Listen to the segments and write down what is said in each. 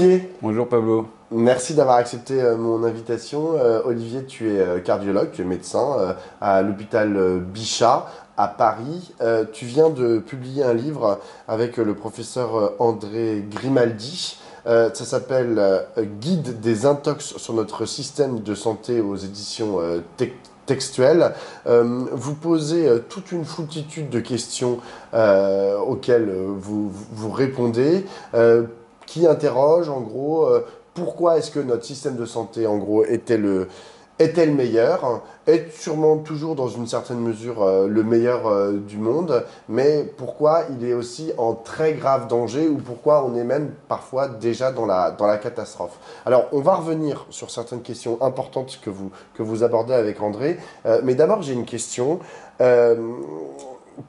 Olivier, Bonjour Pablo. merci d'avoir accepté mon invitation. Olivier, tu es cardiologue, tu es médecin à l'hôpital Bichat à Paris. Tu viens de publier un livre avec le professeur André Grimaldi. Ça s'appelle Guide des intox sur notre système de santé aux éditions textuelles. Vous posez toute une foultitude de questions auxquelles vous répondez. Qui interroge en gros pourquoi est-ce que notre système de santé en gros était le meilleur, est sûrement toujours dans une certaine mesure le meilleur du monde, mais pourquoi il est aussi en très grave danger ou pourquoi on est même parfois déjà dans la catastrophe. Alors on va revenir sur certaines questions importantes que vous abordez avec André, mais d'abord j'ai une question. Euh,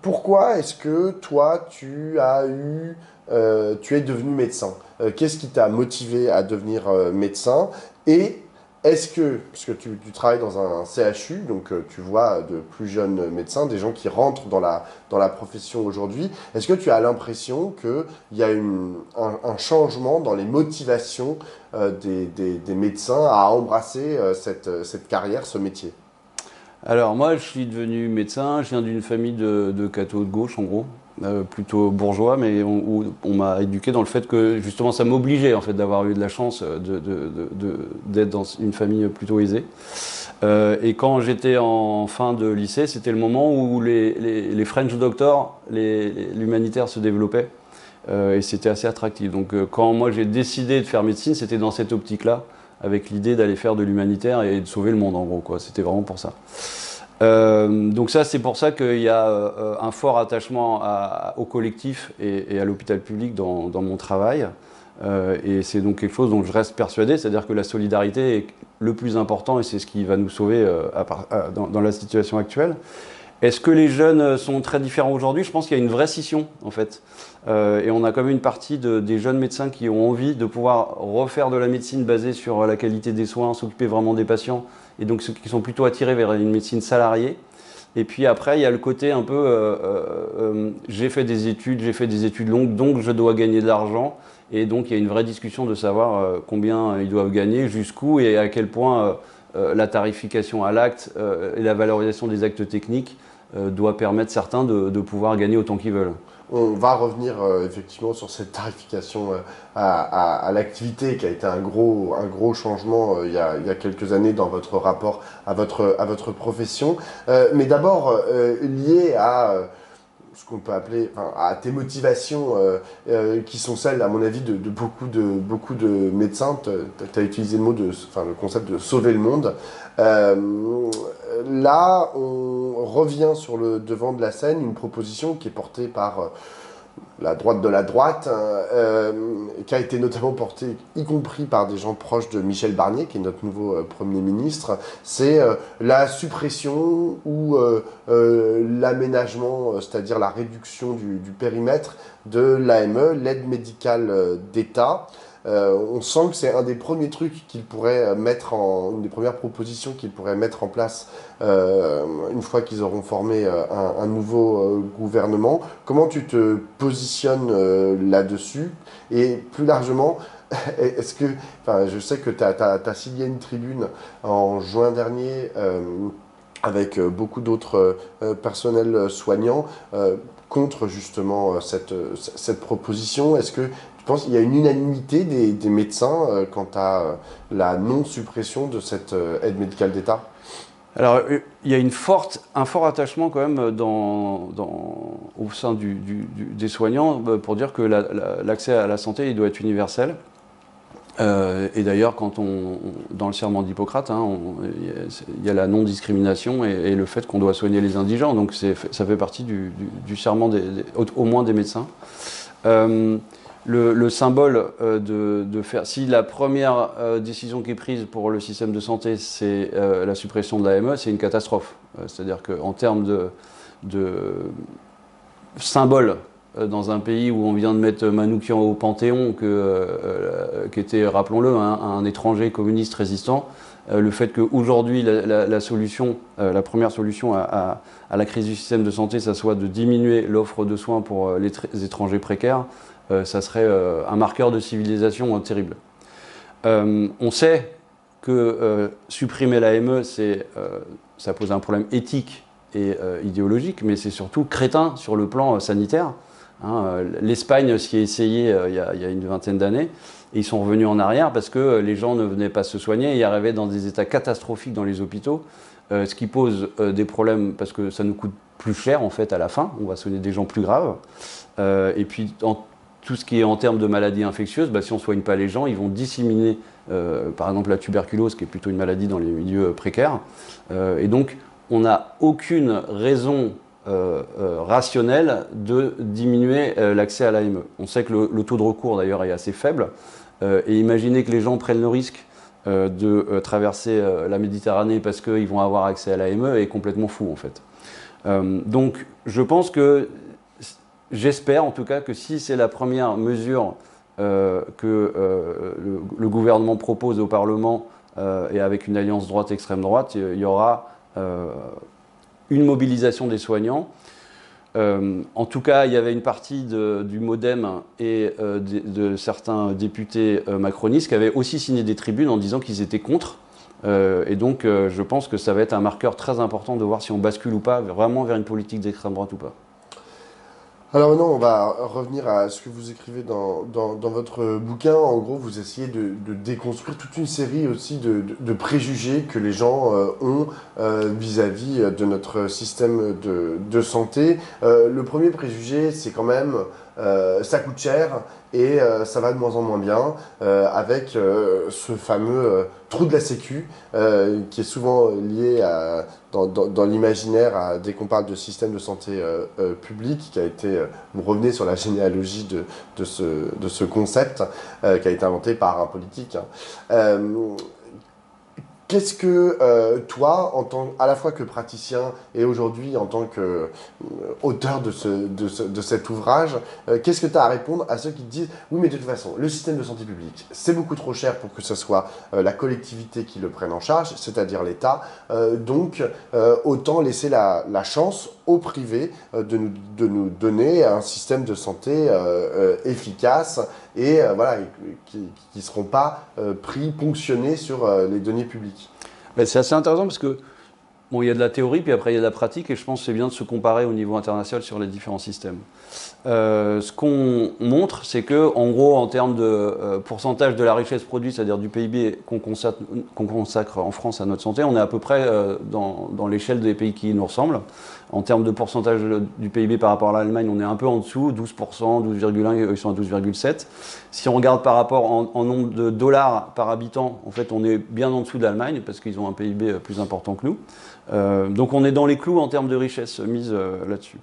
Pourquoi est-ce que toi tu es devenu médecin? Qu'est-ce qui t'a motivé à devenir médecin? Et est-ce que, parce que tu travailles dans un CHU, donc tu vois de plus jeunes médecins, des gens qui rentrent dans la profession aujourd'hui, est-ce que tu as l'impression qu'il y a un changement dans les motivations des médecins à embrasser cette carrière, ce métier? Alors moi je suis devenu médecin, je viens d'une famille de cathos de gauche en gros, plutôt bourgeois, mais où on m'a éduqué dans le fait que justement ça m'obligeait en fait d'avoir eu de la chance d'être dans une famille plutôt aisée. Et quand j'étais en fin de lycée, c'était le moment où les French doctors, l'humanitaire se développait. Et c'était assez attractif. Donc quand moi j'ai décidé de faire médecine, c'était dans cette optique-là, avec l'idée d'aller faire de l'humanitaire et de sauver le monde en gros, quoi. C'était vraiment pour ça. Donc ça, c'est pour ça qu'il y a un fort attachement au collectif et à l'hôpital public dans mon travail. Et c'est donc quelque chose dont je reste persuadé, c'est-à-dire que la solidarité est le plus important et c'est ce qui va nous sauver dans la situation actuelle. Est-ce que les jeunes sont très différents aujourd'hui? Je pense qu'il y a une vraie scission, en fait. Et on a quand même une partie des jeunes médecins qui ont envie de pouvoir refaire de la médecine basée sur la qualité des soins, s'occuper vraiment des patients, et donc ceux qui sont plutôt attirés vers une médecine salariée. Et puis après, il y a le côté un peu, j'ai fait des études longues, donc je dois gagner de l'argent. Et donc il y a une vraie discussion de savoir combien ils doivent gagner, jusqu'où et à quel point la tarification à l'acte et la valorisation des actes techniques doit permettre certains de pouvoir gagner autant qu'ils veulent. On va revenir effectivement sur cette tarification à l'activité qui a été un gros changement il y a quelques années dans votre rapport à votre profession. Mais d'abord, lié à ce qu'on peut appeler, enfin, à tes motivations qui sont celles, à mon avis, de beaucoup de médecins. Tu as utilisé le concept de sauver le monde. Là, on revient sur le devant de la scène, une proposition qui est portée par la droite de la droite, qui a été notamment portée, y compris par des gens proches de Michel Barnier, qui est notre nouveau Premier ministre, c'est la suppression ou l'aménagement, c'est-à-dire la réduction du périmètre de l'AME, l'aide médicale d'État. On sent que c'est un des premiers trucs qu'il pourrait une des premières propositions qu'il pourrait mettre en place une fois qu'ils auront formé un nouveau gouvernement. Comment tu te positionnes là-dessus? Et plus largement, est-ce que, enfin, je sais que tu as signé une tribune en juin dernier avec beaucoup d'autres personnels soignants contre justement cette proposition. Est-ce que tu penses qu'il y a une unanimité des médecins quant à la non-suppression de cette aide médicale d'État? Alors, il y a un fort attachement quand même au sein des soignants pour dire que l'accès à la santé, il doit être universel. Et d'ailleurs, dans le serment d'Hippocrate, hein, il y a la non-discrimination et le fait qu'on doit soigner les indigents. Donc ça fait partie du serment au moins des médecins. Le symbole de faire... Si la première décision qui est prise pour le système de santé, c'est la suppression de l'AME, c'est une catastrophe. C'est-à-dire qu'en termes de symbole, dans un pays où on vient de mettre Manoukian au Panthéon, qui était, rappelons-le, un étranger communiste résistant, le fait qu'aujourd'hui, la première solution à la crise du système de santé, ça soit de diminuer l'offre de soins pour les étrangers précaires, ça serait un marqueur de civilisation terrible. On sait que supprimer l'AME, ça pose un problème éthique et idéologique, mais c'est surtout crétin sur le plan sanitaire. Hein, l'Espagne s'y est essayé il y a une vingtaine d'années, et ils sont revenus en arrière parce que les gens ne venaient pas se soigner, ils arrivaient dans des états catastrophiques dans les hôpitaux, ce qui pose des problèmes parce que ça nous coûte plus cher en fait à la fin, on va soigner des gens plus graves. Et puis tout ce qui est en termes de maladies infectieuses, si on ne soigne pas les gens, ils vont disséminer par exemple la tuberculose, qui est plutôt une maladie dans les milieux précaires. Et donc on n'a aucune raison rationnelle de diminuer l'accès à l'AME. On sait que le taux de recours d'ailleurs est assez faible. Et imaginer que les gens prennent le risque de traverser la Méditerranée parce qu'ils vont avoir accès à l'AME est complètement fou en fait. Donc je pense que, j'espère en tout cas que si c'est la première mesure que le gouvernement propose au Parlement et avec une alliance droite-extrême droite, il y aura une mobilisation des soignants. En tout cas, il y avait une partie du MoDem et de certains députés macronistes qui avaient aussi signé des tribunes en disant qu'ils étaient contre. Et donc, je pense que ça va être un marqueur très important de voir si on bascule ou pas vraiment vers une politique d'extrême droite ou pas. Alors maintenant, on va revenir à ce que vous écrivez dans votre bouquin. En gros, vous essayez de déconstruire toute une série aussi de préjugés que les gens ont vis-à-vis de notre système de santé. Le premier préjugé, c'est quand même ça coûte cher et ça va de moins en moins bien avec ce fameux trou de la Sécu qui est souvent lié dans l'imaginaire dès qu'on parle de système de santé public qui a été, vous revenez sur la généalogie de ce concept qui a été inventé par un politique. Hein. Qu'est-ce que toi, à la fois que praticien et aujourd'hui en tant qu'auteur de cet ouvrage, qu'est-ce que tu as à répondre à ceux qui te disent « Oui, mais de toute façon, le système de santé publique, c'est beaucoup trop cher pour que ce soit la collectivité qui le prenne en charge, c'est-à-dire l'État. Donc, autant laisser la chance au privé de nous donner un système de santé efficace et voilà, qui ne seront pas ponctionnés sur les données publiques. » C'est assez intéressant parce que bon, il y a de la théorie, puis après il y a de la pratique, et je pense que c'est bien de se comparer au niveau international sur les différents systèmes. Ce qu'on montre, c'est que, en gros, en termes de pourcentage de la richesse produite, c'est-à-dire du PIB qu'on consacre en France à notre santé, on est à peu près dans l'échelle des pays qui nous ressemblent. En termes de pourcentage du PIB par rapport à l'Allemagne, on est un peu en dessous, 12%, 12,1%, ils sont à 12,7%. Si on regarde par rapport en nombre de dollars par habitant, en fait, on est bien en dessous de l'Allemagne, parce qu'ils ont un PIB plus important que nous. Donc on est dans les clous en termes de richesse mise là-dessus.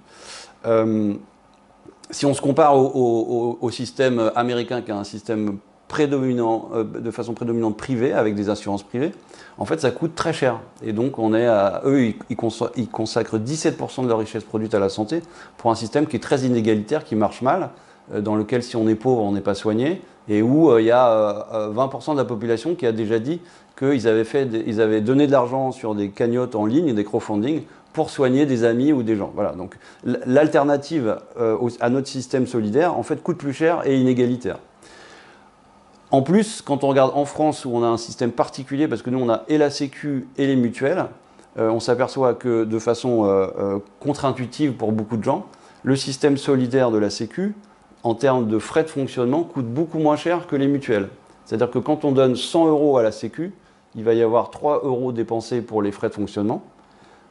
Si on se compare au système américain, qui est un système prédominant, de façon prédominante privé, avec des assurances privées, en fait ça coûte très cher. Et donc eux, ils consacrent 17% de leur richesse produite à la santé pour un système qui est très inégalitaire, qui marche mal, dans lequel si on est pauvre, on n'est pas soigné, et où il y a 20% de la population qui a déjà dit qu'ils avaient donné de l'argent sur des cagnottes en ligne et des crowdfunding pour soigner des amis ou des gens. Voilà, donc l'alternative à notre système solidaire, en fait, coûte plus cher et inégalitaire. En plus, quand on regarde en France, où on a un système particulier, parce que nous, on a et la Sécu et les mutuelles, on s'aperçoit que de façon contre-intuitive pour beaucoup de gens, le système solidaire de la Sécu, en termes de frais de fonctionnement, coûte beaucoup moins cher que les mutuelles. C'est-à-dire que quand on donne 100 € à la Sécu, il va y avoir 3 € dépensés pour les frais de fonctionnement,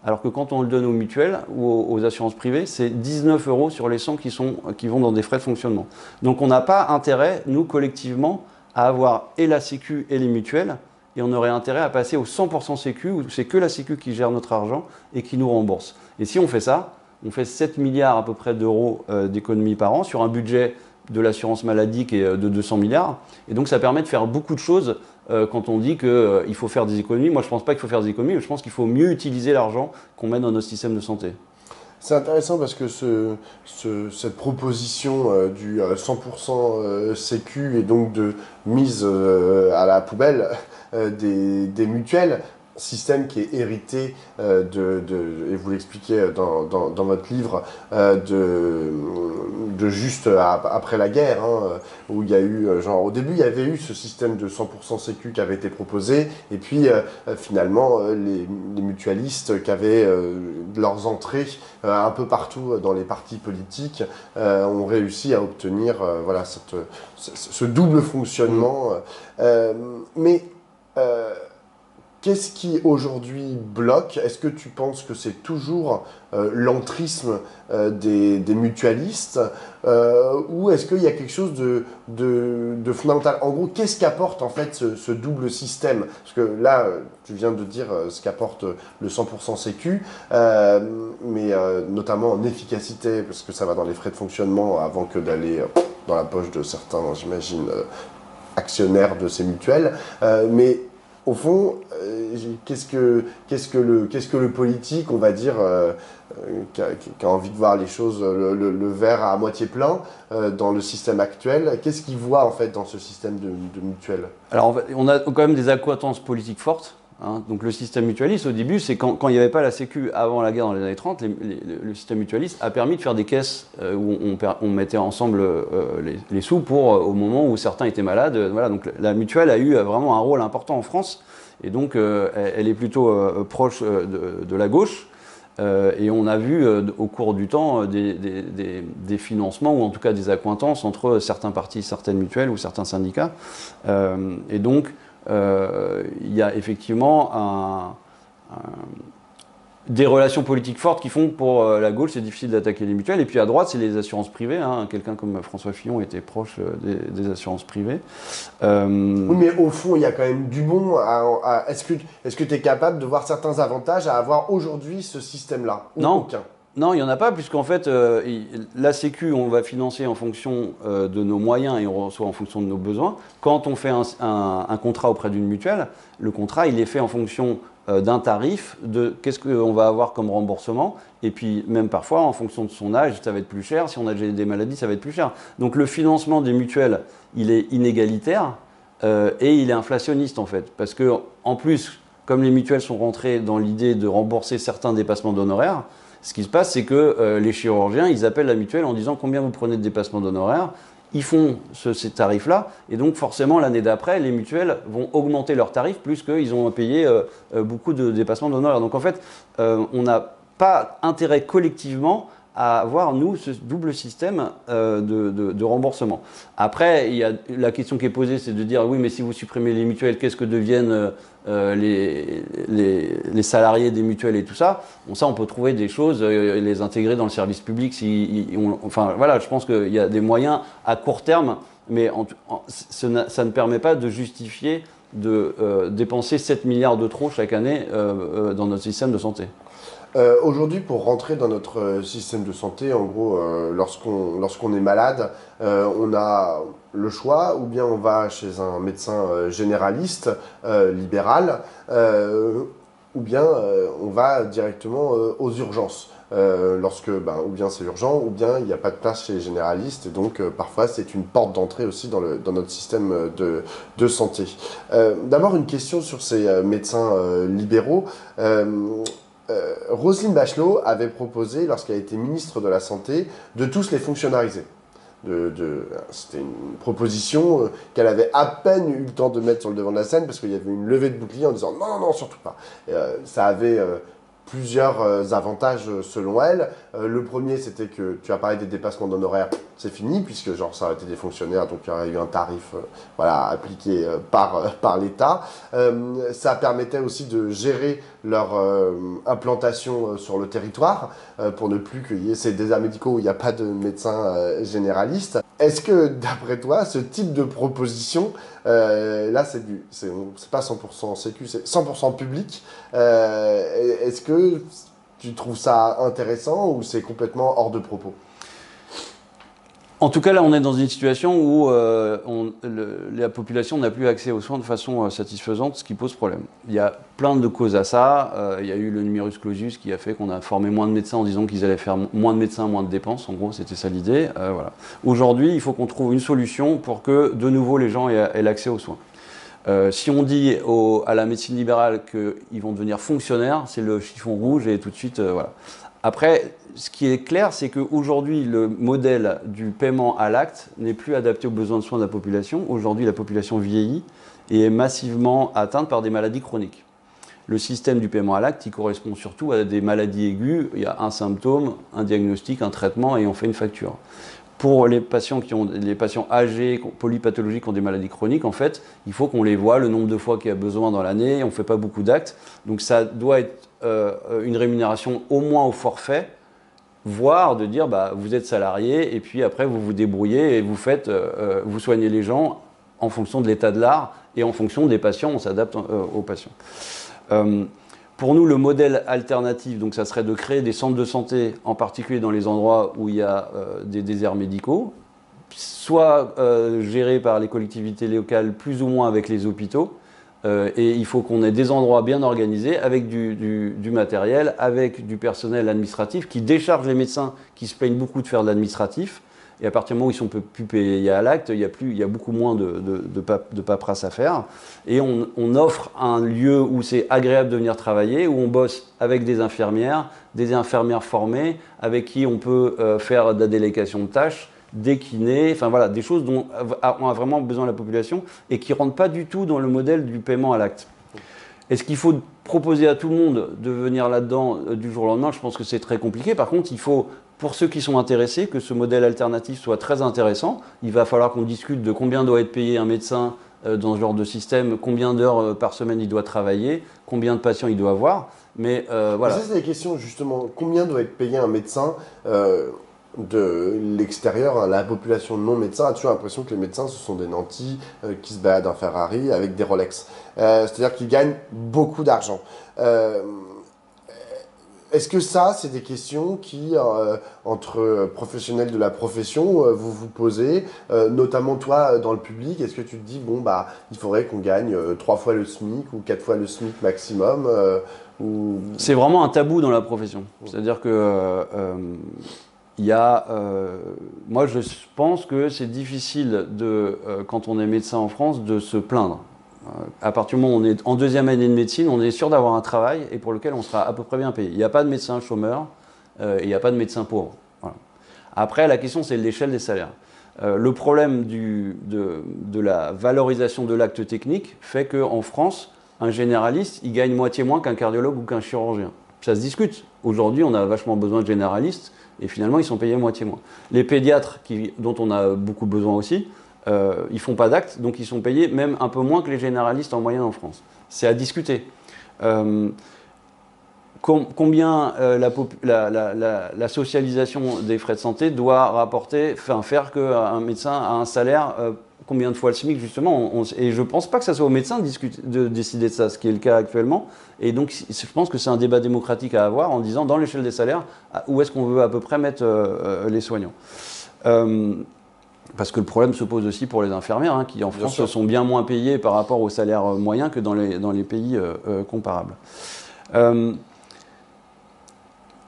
alors que quand on le donne aux mutuelles ou aux assurances privées, c'est 19 € sur les 100 qui vont dans des frais de fonctionnement. Donc on n'a pas intérêt, nous, collectivement, à avoir et la Sécu et les mutuelles, et on aurait intérêt à passer au 100% Sécu, où c'est que la Sécu qui gère notre argent et qui nous rembourse. Et si on fait ça, on fait 7 milliards à peu près d'euros d'économies par an sur un budget de l'assurance maladie qui est de 200 milliards. Et donc ça permet de faire beaucoup de choses quand on dit qu'il faut faire des économies. Moi je ne pense pas qu'il faut faire des économies, mais je pense qu'il faut mieux utiliser l'argent qu'on met dans notre système de santé. C'est intéressant parce que cette proposition du 100% Sécu et donc de mise à la poubelle des mutuelles, système qui est hérité et vous l'expliquez dans votre livre, de de juste après la guerre, hein, où il y a eu, genre, au début, il y avait eu ce système de 100% sécu qui avait été proposé, et puis finalement, les mutualistes qui avaient leurs entrées un peu partout dans les partis politiques ont réussi à obtenir voilà, ce double fonctionnement. Mais qu'est-ce qui aujourd'hui bloque? Est-ce que tu penses que c'est toujours l'entrisme des mutualistes ou est-ce qu'il y a quelque chose de fondamental? En gros, qu'est-ce qu'apporte en fait ce double système? Parce que là, tu viens de dire ce qu'apporte le 100% sécu, mais notamment en efficacité, parce que ça va dans les frais de fonctionnement avant que d'aller dans la poche de certains, j'imagine, actionnaires de ces mutuelles. Mais au fond, qu'est-ce que le politique, on va dire, qui a envie de voir les choses, le verre à moitié plein dans le système actuel, qu'est-ce qu'il voit en fait dans ce système de mutuelles? Alors, on a quand même des accointances politiques fortes. Hein. Donc le système mutualiste, au début, c'est quand il n'y avait pas la Sécu avant la guerre dans les années 30, le système mutualiste a permis de faire des caisses où on mettait ensemble les sous pour, au moment où certains étaient malades. Voilà, donc la mutuelle a eu vraiment un rôle important en France, et donc elle est plutôt proche de la gauche. Et on a vu au cours du temps des financements, ou en tout cas des accointances entre certains partis, certaines mutuelles ou certains syndicats. Et donc, il y a effectivement des relations politiques fortes qui font que pour la gauche, c'est difficile d'attaquer les mutuelles. Et puis à droite, c'est les assurances privées. Hein. Quelqu'un comme François Fillon était proche des assurances privées. Oui, mais au fond, il y a quand même du bon. Est-ce que tu es capable de voir certains avantages à avoir aujourd'hui ce système-là? Non. Aucun. Non, il n'y en a pas, puisqu'en fait, la Sécu, on va financer en fonction de nos moyens et on reçoit en fonction de nos besoins. Quand on fait un contrat auprès d'une mutuelle, le contrat, il est fait en fonction d'un tarif, de qu'est-ce qu'on va avoir comme remboursement, et puis même parfois, en fonction de son âge, ça va être plus cher. Si on a des maladies, ça va être plus cher. Donc le financement des mutuelles, il est inégalitaire et il est inflationniste, en fait. Parce que, en plus, comme les mutuelles sont rentrées dans l'idée de rembourser certains dépassements d'honoraires, ce qui se passe, c'est que les chirurgiens, ils appellent la mutuelle en disant combien vous prenez de dépassement d'honoraires. Ils font ces tarifs-là, et donc forcément, l'année d'après, les mutuelles vont augmenter leurs tarifs plus qu'ils ont payé beaucoup de dépassements d'honoraires. Donc en fait, on n'a pas intérêt collectivement à avoir, nous, ce double système de remboursement. Après, il y a la question qui est posée, c'est de dire, oui, mais si vous supprimez les mutuelles, qu'est-ce que deviennent les salariés des mutuelles et tout ça? Bon, ça, on peut trouver des choses, les intégrer dans le service public. Enfin, voilà, je pense qu'il y a des moyens à court terme, mais ça ne permet pas de justifier de dépenser 7 milliards de trop chaque année dans notre système de santé. Aujourd'hui, pour rentrer dans notre système de santé, en gros, lorsqu'on est malade, on a le choix, ou bien on va chez un médecin généraliste, libéral, ou bien on va directement aux urgences. Ou bien c'est urgent, ou bien il n'y a pas de place chez les généralistes, et donc parfois c'est une porte d'entrée aussi dans notre système de santé. D'abord une question sur ces médecins libéraux. Roselyne Bachelot avait proposé, lorsqu'elle a été ministre de la Santé, de tous les fonctionnariser. C'était une proposition qu'elle avait à peine eu le temps de mettre sur le devant de la scène, parce qu'il y avait une levée de bouclier en disant non, non, non, surtout pas. Ça avait plusieurs avantages selon elle. Le premier, c'était que tu as parlé des dépassements d'honoraires, c'est fini, puisque genre, ça aurait été des fonctionnaires, donc il y aurait eu un tarif voilà, appliqué par l'État. Ça permettait aussi de gérer leur implantation sur le territoire, pour ne plus qu'il y ait ces déserts médicaux où il n'y a pas de médecins généralistes. Est-ce que, d'après toi, ce type de proposition, là c'est pas 100% sécu, c'est 100% public, est-ce que tu trouves ça intéressant ou c'est complètement hors de propos? En tout cas, là, on est dans une situation où la population n'a plus accès aux soins de façon satisfaisante, ce qui pose problème. Il y a plein de causes à ça. Il y a eu le numerus clausus qui a fait qu'on a formé moins de médecins en disant qu'ils allaient faire moins de médecins, moins de dépenses. En gros, c'était ça l'idée. Voilà. Aujourd'hui, il faut qu'on trouve une solution pour que, de nouveau, les gens aient l'accès aux soins. Si on dit à la médecine libérale qu'ils vont devenir fonctionnaires, c'est le chiffon rouge et tout de suite, voilà. Après, ce qui est clair, c'est qu'aujourd'hui, le modèle du paiement à l'acte n'est plus adapté aux besoins de soins de la population. Aujourd'hui, la population vieillit et est massivement atteinte par des maladies chroniques. Le système du paiement à l'acte, il correspond surtout à des maladies aiguës. Il y a un symptôme, un diagnostic, un traitement et on fait une facture. Pour les patients âgés, polypathologiques, qui ont des maladies chroniques, en fait, il faut qu'on les voie le nombre de fois qu'il y a besoin dans l'année. On ne fait pas beaucoup d'actes. Donc ça doit être une rémunération au moins au forfait, voire de dire bah, vous êtes salarié et puis après vous vous débrouillez et vous soignez les gens en fonction de l'état de l'art et en fonction des patients. On s'adapte aux patients. Pour nous, le modèle alternatif, donc ça serait de créer des centres de santé, en particulier dans les endroits où il y a des déserts médicaux, soit gérés par les collectivités locales, plus ou moins avec les hôpitaux. Et il faut qu'on ait des endroits bien organisés, avec du matériel, avec du personnel administratif, qui décharge les médecins qui se plaignent beaucoup de faire de l'administratif. Et à partir du moment où ils ne sont plus payés à l'acte, il y a beaucoup moins de paperasse à faire. Et on offre un lieu où c'est agréable de venir travailler, où on bosse avec des infirmières formées, avec qui on peut faire de la délégation de tâches, des kinés, enfin voilà, des choses dont on a vraiment besoin la population et qui ne rentrent pas du tout dans le modèle du paiement à l'acte. Est-ce qu'il faut proposer à tout le monde de venir là-dedans du jour au lendemain? Je pense que c'est très compliqué. Par contre, il faut, pour ceux qui sont intéressés, que ce modèle alternatif soit très intéressant. Il va falloir qu'on discute de combien doit être payé un médecin dans ce genre de système, combien d'heures par semaine il doit travailler, combien de patients il doit avoir. Mais voilà. Ça, c'est des questions justement. Combien doit être payé un médecin de l'extérieur, hein, la population non médecin a toujours l'impression que les médecins ce sont des nantis qui se baladent en Ferrari avec des Rolex. C'est-à-dire qu'ils gagnent beaucoup d'argent. Est-ce que ça, c'est des questions qui, entre professionnels de la profession, vous vous posez, notamment toi dans le public, est-ce que tu te dis, bon, bah, il faudrait qu'on gagne 3 fois le SMIC ou 4 fois le SMIC maximum C'est vraiment un tabou dans la profession. C'est-à-dire que moi, je pense que c'est difficile, quand on est médecin en France, de se plaindre. À partir du moment où on est en deuxième année de médecine, on est sûr d'avoir un travail et pour lequel on sera à peu près bien payé. Il n'y a pas de médecin chômeur et il n'y a pas de médecin pauvre. Voilà. Après, la question, c'est l'échelle des salaires. Le problème de la valorisation de l'acte technique fait qu'en France, un généraliste, il gagne moitié moins qu'un cardiologue ou qu'un chirurgien. Ça se discute. Aujourd'hui, on a vachement besoin de généralistes et finalement, ils sont payés moitié moins. Les pédiatres, dont on a beaucoup besoin aussi, ils ne font pas d'actes, donc ils sont payés même un peu moins que les généralistes en moyenne en France. C'est à discuter. Combien la socialisation des frais de santé doit faire qu'un médecin a un salaire combien de fois le SMIC justement et je ne pense pas que ça soit aux médecins de décider de ça, ce qui est le cas actuellement. Et donc je pense que c'est un débat démocratique à avoir en disant dans l'échelle des salaires, où est-ce qu'on veut à peu près mettre les soignants. Parce que le problème se pose aussi pour les infirmières, qui en France sont bien moins payées par rapport au salaire moyen que dans les pays comparables.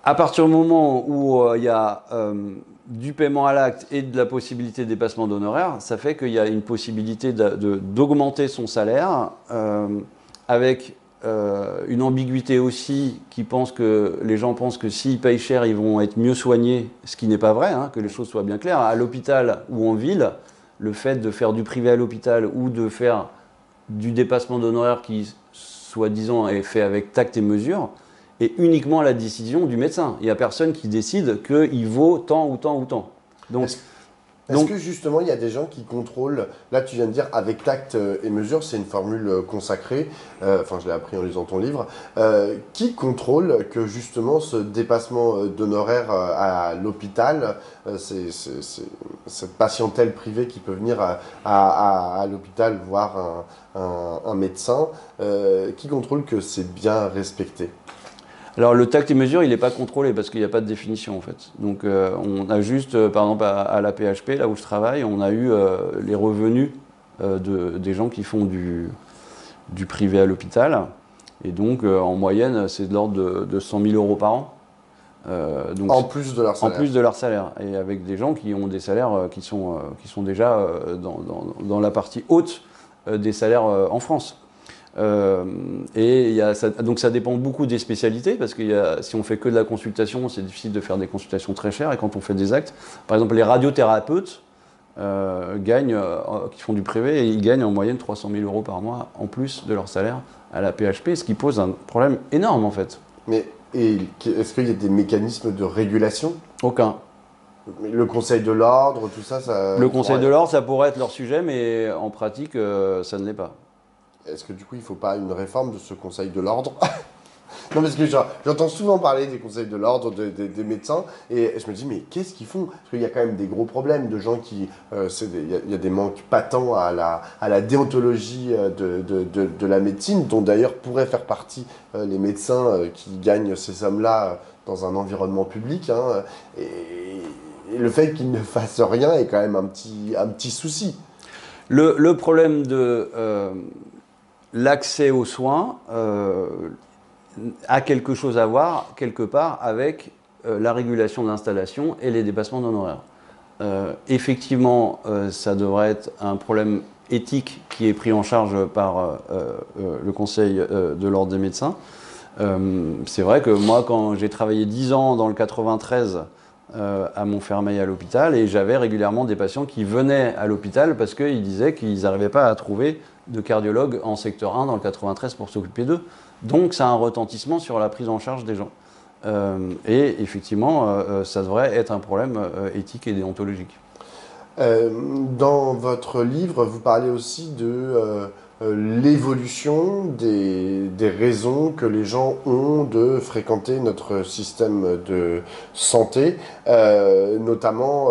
À partir du moment où il y a du paiement à l'acte et de la possibilité de dépassement d'honoraires, ça fait qu'il y a une possibilité d'augmenter son salaire avec une ambiguïté aussi les gens pensent que s'ils payent cher, ils vont être mieux soignés, ce qui n'est pas vrai, que les choses soient bien claires. À l'hôpital ou en ville, le fait de faire du privé à l'hôpital ou de faire du dépassement d'honoraires qui, soi-disant, est fait avec tact et mesure, est uniquement à la décision du médecin. Il n'y a personne qui décide qu'il vaut tant ou tant ou tant. Est-ce que justement il y a des gens qui contrôlent, là tu viens de dire avec tact et mesure, c'est une formule consacrée, je l'ai appris en lisant ton livre, qui contrôle que justement ce dépassement d'honoraires à l'hôpital, cette patientèle privée qui peut venir à l'hôpital voir un médecin, qui contrôle que c'est bien respecté? Alors le tact et mesure, il n'est pas contrôlé parce qu'il n'y a pas de définition en fait. Donc on a juste, par exemple à la PHP, là où je travaille, on a eu les revenus des gens qui font du privé à l'hôpital. Et donc en moyenne, c'est de l'ordre de 100 000 euros par an. Donc, en plus de leur salaire. En plus de leur salaire. Et avec des gens qui ont des salaires qui sont déjà dans la partie haute des salaires en France. Donc ça dépend beaucoup des spécialités, parce que si on fait que de la consultation, c'est difficile de faire des consultations très chères, et quand on fait des actes, par exemple les radiothérapeutes qui font du privé, et ils gagnent en moyenne 300 000 euros par mois en plus de leur salaire à la PHP, ce qui pose un problème énorme en fait. Mais est-ce qu'il y a des mécanismes de régulation? Aucun. Le Conseil de l'ordre, tout ça, Le Conseil de l'ordre, ça pourrait être leur sujet, mais en pratique, ça ne l'est pas. Est-ce que du coup, il ne faut pas une réforme de ce Conseil de l'ordre? Non, parce que j'entends souvent parler des conseils de l'ordre, des médecins, et je me dis, mais qu'est-ce qu'ils font? Parce qu'il y a quand même des gros problèmes de gens qui... Il y a des manques patents à la déontologie de la médecine, dont d'ailleurs pourraient faire partie les médecins qui gagnent ces sommes-là dans un environnement public. Hein, et le fait qu'ils ne fassent rien est quand même un petit souci. Le problème de l'accès aux soins a quelque chose à voir, quelque part, avec la régulation de l'installation et les dépassements d'honoraires. Effectivement, ça devrait être un problème éthique qui est pris en charge par le Conseil de l'Ordre des médecins. C'est vrai que moi, quand j'ai travaillé 10 ans dans le 93 à Montfermeil à l'hôpital, et j'avais régulièrement des patients qui venaient à l'hôpital parce qu'ils disaient qu'ils n'arrivaient pas à trouver de cardiologue en secteur 1 dans le 93 pour s'occuper d'eux. Donc ça a un retentissement sur la prise en charge des gens. Et effectivement, ça devrait être un problème éthique et déontologique. Dans votre livre, vous parlez aussi de l'évolution des raisons que les gens ont de fréquenter notre système de santé, notamment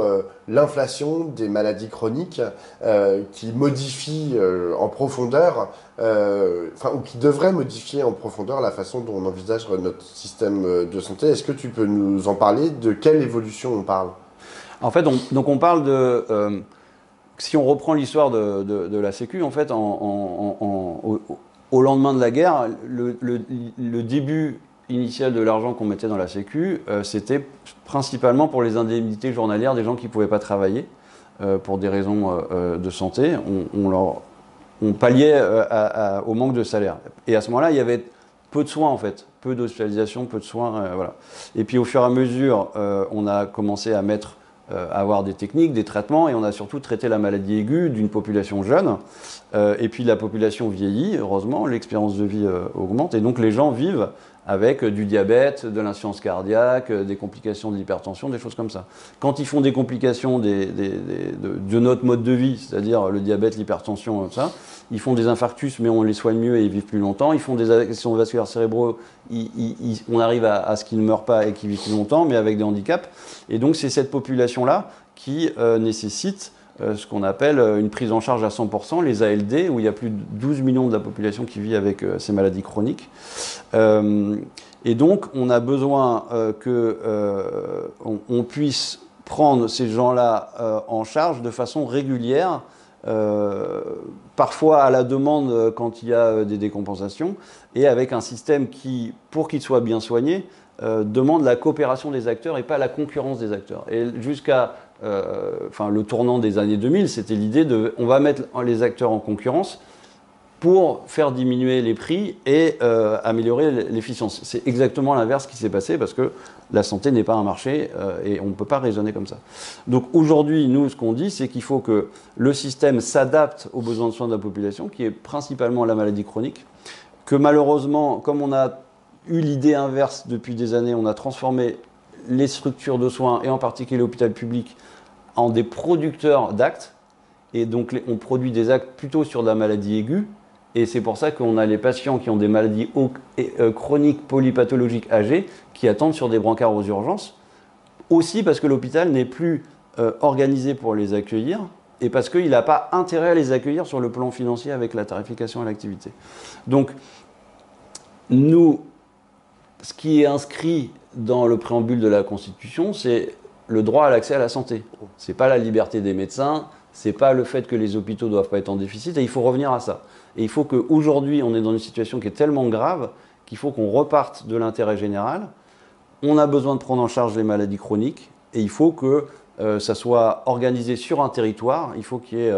l'inflation des maladies chroniques qui modifie en profondeur, ou qui devrait modifier en profondeur la façon dont on envisage notre système de santé. Est-ce que tu peux nous en parler? De quelle évolution on parle? En fait, on parle de... si on reprend l'histoire de la Sécu, en fait, au lendemain de la guerre, le début initial de l'argent qu'on mettait dans la Sécu, c'était principalement pour les indemnités journalières des gens qui ne pouvaient pas travailler pour des raisons de santé. On palliait au manque de salaire. Et à ce moment-là, il y avait peu de soins, en fait. Peu d'hospitalisation, peu de soins. Voilà. Et puis, au fur et à mesure, on a commencé à avoir des techniques, des traitements, et on a surtout traité la maladie aiguë d'une population jeune. Et puis la population vieillit, heureusement, l'expérience de vie augmente, et donc les gens vivent avec du diabète, de l'insuffisance cardiaque, des complications de l'hypertension, des choses comme ça. Quand ils font des complications de notre mode de vie, c'est-à-dire le diabète, l'hypertension, ça, ils font des infarctus, mais on les soigne mieux et ils vivent plus longtemps. Ils font des accidents vasculaires cérébraux, on arrive à ce qu'ils ne meurent pas et qu'ils vivent plus longtemps, mais avec des handicaps. Et donc c'est cette population-là qui nécessite ce qu'on appelle une prise en charge à 100%, les ALD, où il y a plus de 12 millions de la population qui vit avec ces maladies chroniques. Et donc, on a besoin qu'on puisse prendre ces gens-là en charge de façon régulière, parfois à la demande quand il y a des décompensations, et avec un système qui, pour qu'il soit bien soigné, demande la coopération des acteurs et pas la concurrence des acteurs. Et jusqu'à le tournant des années 2000, c'était l'idée on va mettre les acteurs en concurrence pour faire diminuer les prix et améliorer l'efficience. C'est exactement l'inverse qui s'est passé parce que la santé n'est pas un marché et on ne peut pas raisonner comme ça. Donc aujourd'hui, nous, ce qu'on dit, c'est qu'il faut que le système s'adapte aux besoins de soins de la population, qui est principalement la maladie chronique, que malheureusement, comme on a eu l'idée inverse depuis des années, on a transformé les structures de soins, et en particulier l'hôpital public, en des producteurs d'actes. Et donc, on produit des actes plutôt sur de la maladie aiguë. Et c'est pour ça qu'on a les patients qui ont des maladies chroniques polypathologiques âgées qui attendent sur des brancards aux urgences. Aussi parce que l'hôpital n'est plus organisé pour les accueillir et parce qu'il n'a pas intérêt à les accueillir sur le plan financier avec la tarification à l'activité. Donc, nous, ce qui est inscrit dans le préambule de la Constitution, c'est le droit à l'accès à la santé. Ce n'est pas la liberté des médecins, ce n'est pas le fait que les hôpitaux ne doivent pas être en déficit, et il faut revenir à ça. Et il faut qu'aujourd'hui, on est dans une situation qui est tellement grave qu'il faut qu'on reparte de l'intérêt général. On a besoin de prendre en charge les maladies chroniques, et il faut que ça soit organisé sur un territoire. Il faut qu'il y ait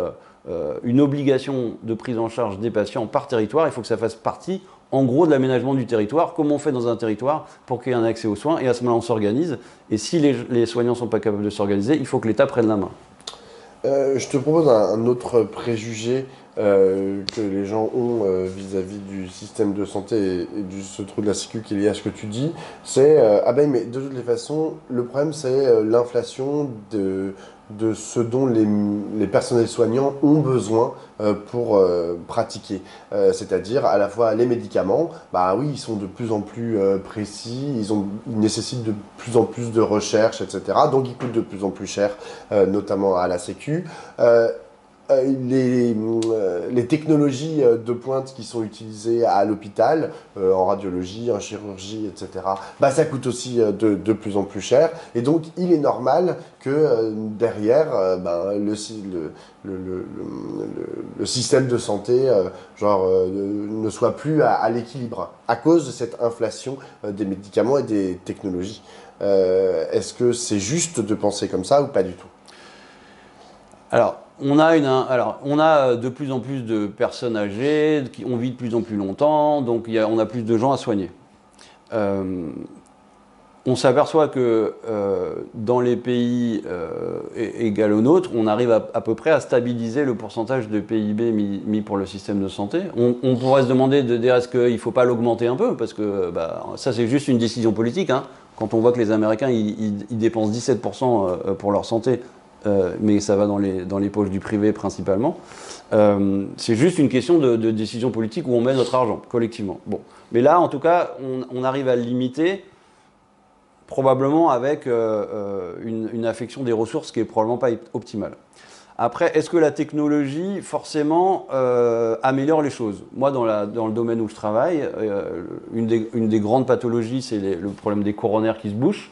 une obligation de prise en charge des patients par territoire. Il faut que ça fasse partie, en gros, de l'aménagement du territoire. Comment on fait dans un territoire pour qu'il y ait un accès aux soins? Et à ce moment-là, on s'organise. Et si les soignants ne sont pas capables de s'organiser, il faut que l'État prenne la main. Je te propose un autre préjugé que les gens ont vis-à-vis du système de santé et ce trou de la sécu qui est lié à ce que tu dis, c'est ah ben mais de toutes les façons, le problème c'est l'inflation de ce dont les personnels soignants ont besoin pour pratiquer. C'est-à-dire à la fois les médicaments, bah oui, ils sont de plus en plus précis, ils nécessitent de plus en plus de recherche, etc. Donc ils coûtent de plus en plus cher, notamment à la Sécu. Les technologies de pointe qui sont utilisées à l'hôpital, en radiologie, en chirurgie, etc., bah, ça coûte aussi de plus en plus cher. Et donc, il est normal que derrière, ben, le système de santé ne soit plus à l'équilibre à cause de cette inflation des médicaments et des technologies. Est-ce que c'est juste de penser comme ça ou pas du tout? Alors, on a de plus en plus de personnes âgées, on vit de plus en plus longtemps, donc on a plus de gens à soigner. On s'aperçoit que dans les pays égaux aux nôtres, on arrive à peu près à stabiliser le pourcentage de PIB mis pour le système de santé. On pourrait se demander de dire est-ce qu'il ne faut pas l'augmenter un peu, parce que ça c'est juste une décision politique. Hein. Quand on voit que les Américains ils dépensent 17% pour leur santé, mais ça va dans les poches du privé principalement. C'est juste une question de décision politique où on met notre argent collectivement. Bon. Mais là, en tout cas, on arrive à le limiter, probablement avec une affection des ressources qui est probablement pas optimale. Après, est-ce que la technologie, forcément, améliore les choses? Moi, dans le domaine où je travaille, une des grandes pathologies, c'est le problème des coronaires qui se bouchent.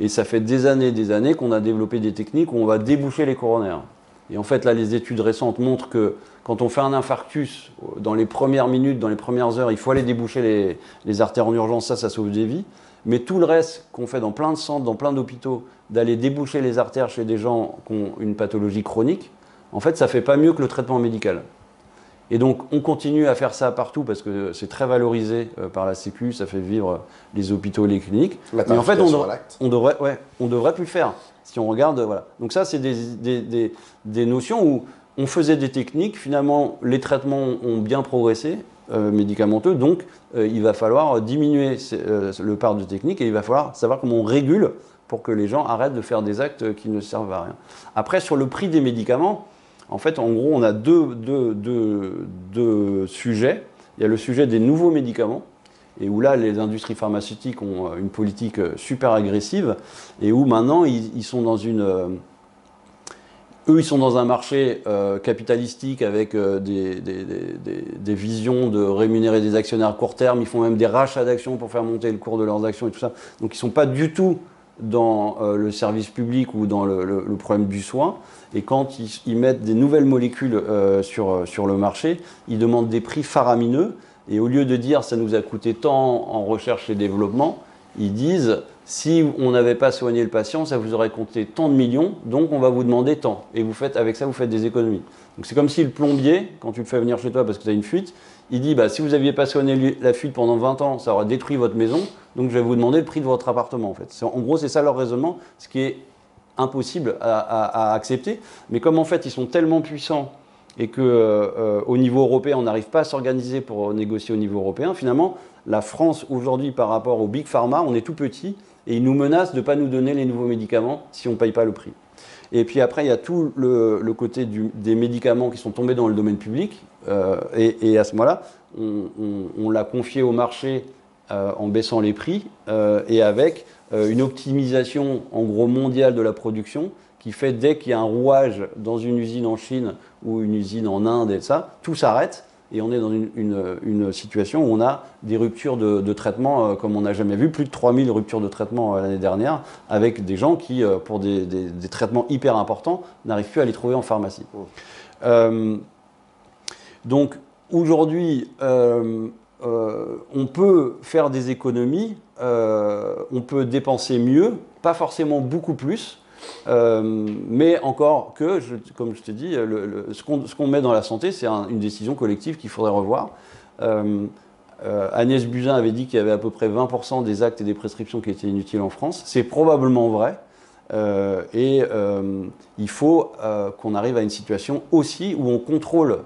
Et ça fait des années qu'on a développé des techniques où on va déboucher les coronaires. Et en fait, là, les études récentes montrent que quand on fait un infarctus, dans les premières minutes, dans les premières heures, il faut aller déboucher les artères en urgence, ça sauve des vies. Mais tout le reste qu'on fait dans plein de centres, dans plein d'hôpitaux, d'aller déboucher les artères chez des gens qui ont une pathologie chronique, en fait, ça ne fait pas mieux que le traitement médical. Et donc, on continue à faire ça partout parce que c'est très valorisé par la Sécu, ça fait vivre les hôpitaux et les cliniques. Mais en fait, on devrait plus le faire. Si on regarde, voilà. Donc ça, c'est des notions où on faisait des techniques. Finalement, les traitements ont bien progressé, médicamenteux. Donc, il va falloir diminuer le part de technique et il va falloir savoir comment on régule pour que les gens arrêtent de faire des actes qui ne servent à rien. Après, sur le prix des médicaments, en fait, en gros, on a deux sujets. Il y a le sujet des nouveaux médicaments, et où là, les industries pharmaceutiques ont une politique super agressive, et où maintenant, ils sont dans ils sont dans un marché capitalistique avec des visions de rémunérer des actionnaires à court terme. Ils font même des rachats d'actions pour faire monter le cours de leurs actions et tout ça. Donc, ils ne sont pas du tout dans le service public ou dans le problème du soin. Et quand ils mettent des nouvelles molécules sur le marché, ils demandent des prix faramineux. Et au lieu de dire ça nous a coûté tant en recherche et développement, ils disent si on n'avait pas soigné le patient, ça vous aurait coûté tant de millions, donc on va vous demander tant. Et avec ça, vous faites des économies. Donc c'est comme si le plombier, quand tu le fais venir chez toi parce que tu as une fuite, il dit si vous n'aviez pas soigné la fuite pendant 20 ans, ça aurait détruit votre maison, donc je vais vous demander le prix de votre appartement. En fait. En gros, c'est ça leur raisonnement, ce qui est impossible à accepter. Mais comme en fait, ils sont tellement puissants et qu'au niveau européen, on n'arrive pas à s'organiser pour négocier au niveau européen, finalement, la France, aujourd'hui, par rapport au Big Pharma, on est tout petit et ils nous menacent de ne pas nous donner les nouveaux médicaments si on ne paye pas le prix. Et puis après, il y a tout le côté des médicaments qui sont tombés dans le domaine public. Et à ce moment-là, on l'a confié au marché en baissant les prix et avec une optimisation en gros mondiale de la production qui fait dès qu'il y a un rouage dans une usine en Chine ou une usine en Inde et ça, tout s'arrête et on est dans une situation où on a des ruptures de traitement comme on n'a jamais vu, plus de 3000 ruptures de traitement l'année dernière avec des gens qui, pour des traitements hyper importants, n'arrivent plus à les trouver en pharmacie. Donc aujourd'hui, on peut faire des économies, on peut dépenser mieux, pas forcément beaucoup plus, Mais encore que, comme je t'ai dit, ce qu'on met dans la santé, c'est une décision collective qu'il faudrait revoir. Agnès Buzyn avait dit qu'il y avait à peu près 20% des actes et des prescriptions qui étaient inutiles en France. C'est probablement vrai. Il faut qu'on arrive à une situation aussi où on contrôle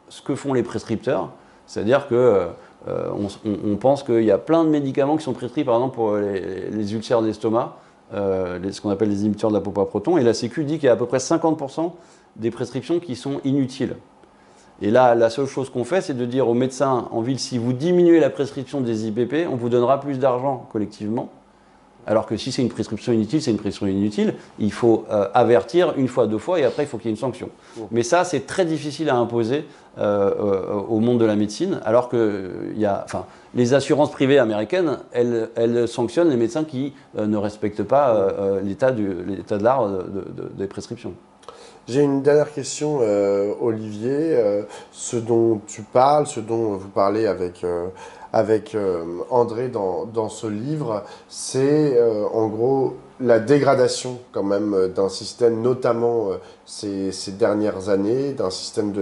ce que font les prescripteurs. C'est-à-dire que on pense qu'il y a plein de médicaments qui sont prescrits, par exemple, pour les ulcères d'estomac, ce qu'on appelle les inhibiteurs de la pompe à protons. Et la Sécu dit qu'il y a à peu près 50% des prescriptions qui sont inutiles. Et là, la seule chose qu'on fait, c'est de dire aux médecins en ville, si vous diminuez la prescription des IPP, on vous donnera plus d'argent collectivement. Alors que si c'est une prescription inutile, c'est une prescription inutile. Il faut avertir une fois, deux fois, et après, il faut qu'il y ait une sanction. Mais ça, c'est très difficile à imposer au monde de la médecine, alors que les assurances privées américaines, elles sanctionnent les médecins qui ne respectent pas l'état de l'art des prescriptions. J'ai une dernière question, Olivier. Ce dont tu parles, ce dont vous parlez avec André dans ce livre, c'est en gros la dégradation quand même d'un système, notamment ces dernières années, d'un système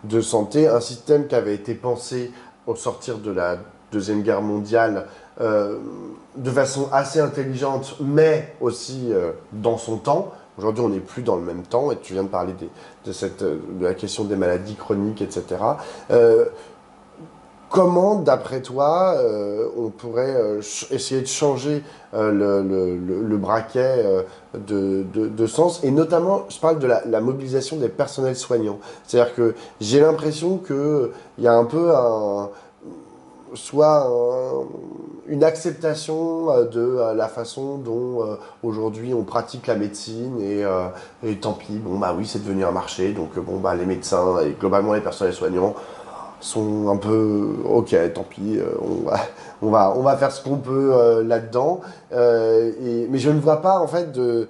de santé, un système qui avait été pensé au sortir de la Deuxième Guerre mondiale de façon assez intelligente, mais aussi dans son temps. Aujourd'hui, on n'est plus dans le même temps, et tu viens de parler de la question des maladies chroniques, etc. Comment, d'après toi, on pourrait essayer de changer le braquet de sens, et notamment, je parle de la mobilisation des personnels soignants. C'est-à-dire que j'ai l'impression qu'il y a un peu une acceptation de la façon dont aujourd'hui on pratique la médecine, et tant pis, bon bah oui, c'est devenu un marché, donc bon bah les médecins et globalement les personnels soignants sont un peu ok, tant pis, on va faire ce qu'on peut là-dedans, mais je ne vois pas en fait de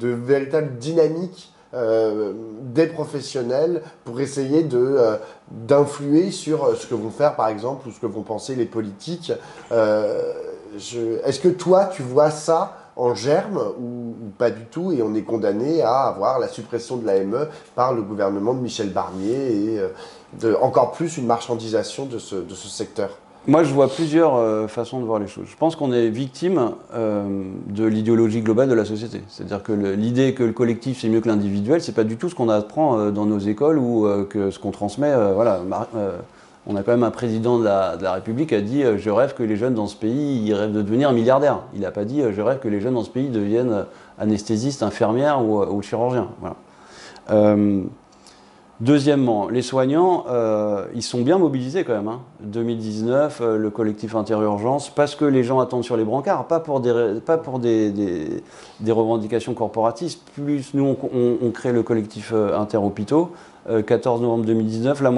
véritable dynamique des professionnels pour essayer d'influer sur ce que vont faire par exemple, ou ce que vont penser les politiques. Est-ce que toi tu vois ça en germe, ou pas du tout, et on est condamné à avoir la suppression de l'AME par le gouvernement de Michel Barnier, et encore plus une marchandisation de ce secteur? Moi, je vois plusieurs façons de voir les choses. Je pense qu'on est victime de l'idéologie globale de la société. C'est-à-dire que l'idée que le collectif, c'est mieux que l'individuel, c'est pas du tout ce qu'on apprend dans nos écoles, ou que ce qu'on transmet. On a quand même un président de la République qui a dit je rêve que les jeunes dans ce pays, ils rêvent de devenir milliardaires. Il n'a pas dit je rêve que les jeunes dans ce pays deviennent anesthésistes, infirmières ou chirurgiens. Voilà. Deuxièmement, les soignants, ils sont bien mobilisés quand même. 2019, le collectif Interurgence, parce que les gens attendent sur les brancards, pas pour des revendications corporatistes. Plus nous, on crée le collectif Interhôpitaux. 14 novembre 2019, la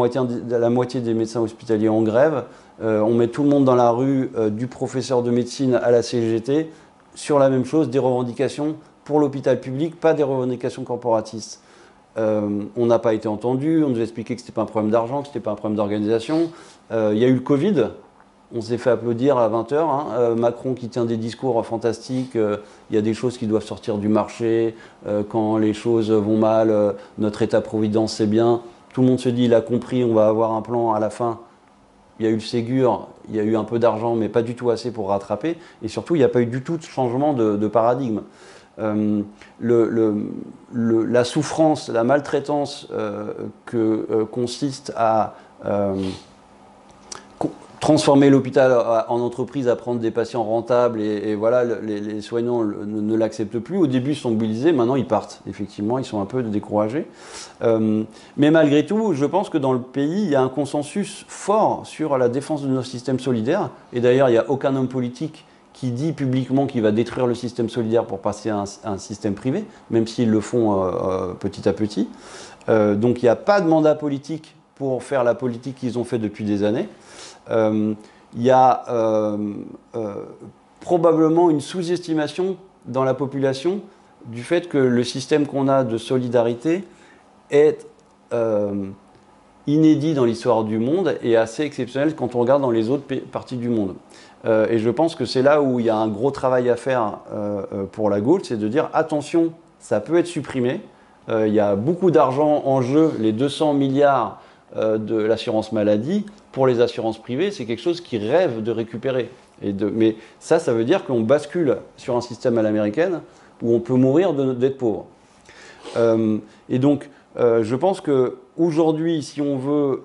moitié des médecins hospitaliers en grève. On met tout le monde dans la rue, du professeur de médecine à la CGT, sur la même chose, des revendications pour l'hôpital public, pas des revendications corporatistes. On n'a pas été entendu, on nous a expliqué que ce n'était pas un problème d'argent, que ce n'était pas un problème d'organisation. Il y a eu le Covid, on s'est fait applaudir à 20h. Macron qui tient des discours fantastiques, il y a des choses qui doivent sortir du marché, quand les choses vont mal, notre État-providence c'est bien. Tout le monde se dit, il a compris, on va avoir un plan à la fin. Il y a eu le Ségur, il y a eu un peu d'argent, mais pas du tout assez pour rattraper. Et surtout, il n'y a pas eu du tout de changement de paradigme. La souffrance, la maltraitance que consiste à transformer l'hôpital en entreprise, à prendre des patients rentables, et voilà, les soignants ne l'acceptent plus. Au début, ils sont mobilisés, maintenant ils partent. Effectivement, ils sont un peu découragés. Mais malgré tout, je pense que dans le pays, il y a un consensus fort sur la défense de nos systèmes solidaires. Et d'ailleurs, il n'y a aucun homme politique qui dit publiquement qu'il va détruire le système solidaire pour passer à un système privé, même s'ils le font petit à petit. Donc il n'y a pas de mandat politique pour faire la politique qu'ils ont fait depuis des années. Il y a probablement une sous-estimation dans la population du fait que le système qu'on a de solidarité est inédit dans l'histoire du monde et assez exceptionnel quand on regarde dans les autres parties du monde. Et je pense que c'est là où il y a un gros travail à faire pour la gauche, c'est de dire attention, ça peut être supprimé. Il y a beaucoup d'argent en jeu, les 200 milliards de l'assurance maladie. Pour les assurances privées, c'est quelque chose qu'ils rêvent de récupérer. Mais ça veut dire qu'on bascule sur un système à l'américaine où on peut mourir d'être pauvre. Et donc, je pense qu'aujourd'hui, si on veut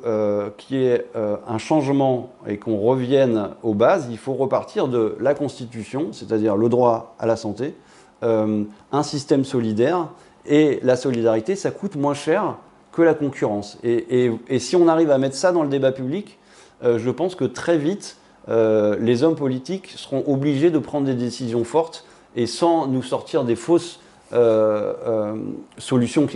qu'il y ait un changement et qu'on revienne aux bases, il faut repartir de la Constitution, c'est-à-dire le droit à la santé, un système solidaire, et la solidarité, ça coûte moins cher que la concurrence. Et si on arrive à mettre ça dans le débat public, je pense que très vite, les hommes politiques seront obligés de prendre des décisions fortes et sans nous sortir des fausses solutions.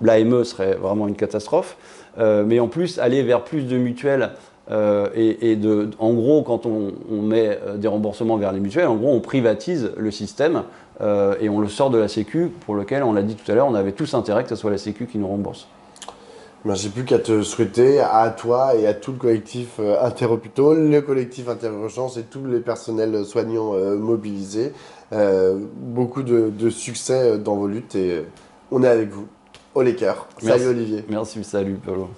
L'AME serait vraiment une catastrophe, mais en plus aller vers plus de mutuelles en gros, quand on met des remboursements vers les mutuelles, en gros, on privatise le système et on le sort de la Sécu, pour lequel, on l'a dit tout à l'heure, on avait tous intérêt que ce soit la Sécu qui nous rembourse. Ben, j'ai plus qu'à te souhaiter, à toi et à tout le collectif Interhôpitaux, le collectif Interurgence et tous les personnels soignants mobilisés, beaucoup de succès dans vos luttes et on est avec vous. Haut les cœurs. Salut Olivier. Merci, salut Paulo.